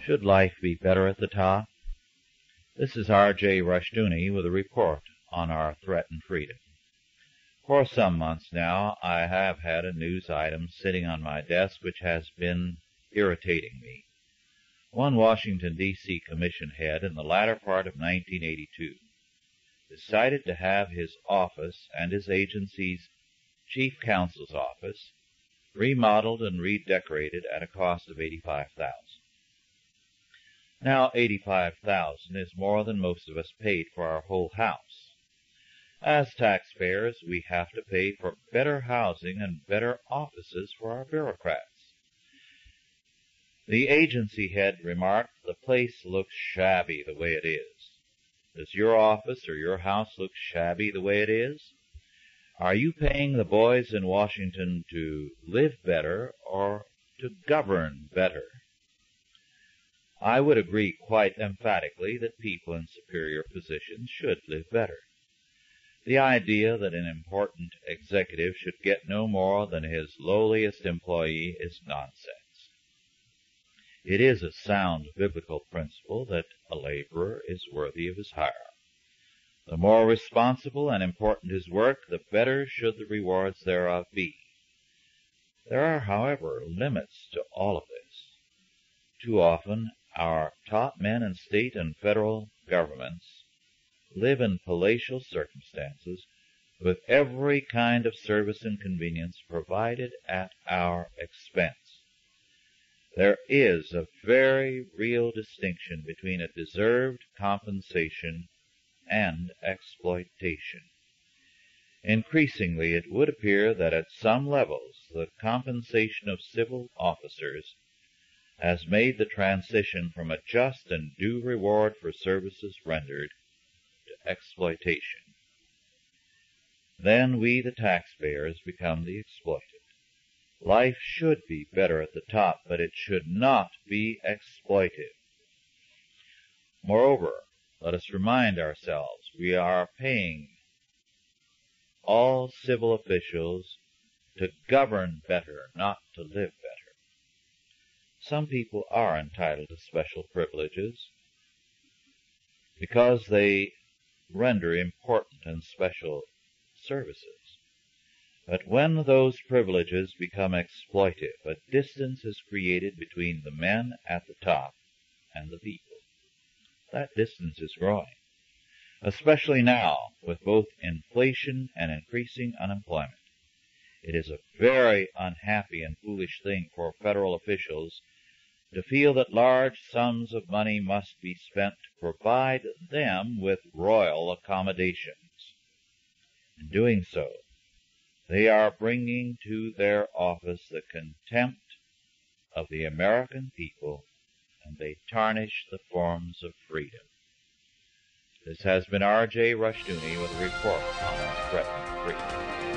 Should life be better at the top? This is R.J. Rushdoony with a report on our threatened freedom. For some months now, I have had a news item sitting on my desk which has been irritating me. One Washington, D.C. commission head in the latter part of 1982 decided to have his office and his agency's chief counsel's office remodeled and redecorated at a cost of $85,000. Now, $85,000 is more than most of us paid for our whole house. As taxpayers, we have to pay for better housing and better offices for our bureaucrats. The agency head remarked, "The place looks shabby the way it is." Does your office or your house look shabby the way it is? Are you paying the boys in Washington to live better or to govern better? I would agree quite emphatically that people in superior positions should live better. The idea that an important executive should get no more than his lowliest employee is nonsense. It is a sound biblical principle that a laborer is worthy of his hire. The more responsible and important his work, the better should the rewards thereof be. There are, however, limits to all of this. Too often, our top men in state and federal governments live in palatial circumstances with every kind of service and convenience provided at our expense. There is a very real distinction between a deserved compensation and exploitation. Increasingly, it would appear that at some levels the compensation of civil officers has made the transition from a just and due reward for services rendered to exploitation. Then we, the taxpayers, become the exploited. Life should be better at the top, but it should not be exploitive. Moreover, let us remind ourselves we are paying all civil officials to govern better, not to live better. Some people are entitled to special privileges because they render important and special services. But when those privileges become exploitive, a distance is created between the men at the top and the people. That distance is growing, especially now with both inflation and increasing unemployment. It is a very unhappy and foolish thing for federal officials to feel that large sums of money must be spent to provide them with royal accommodations. In doing so, they are bringing to their office the contempt of the American people, and they tarnish the forms of freedom. This has been R.J. Rushdoony with a report on our threatened freedom.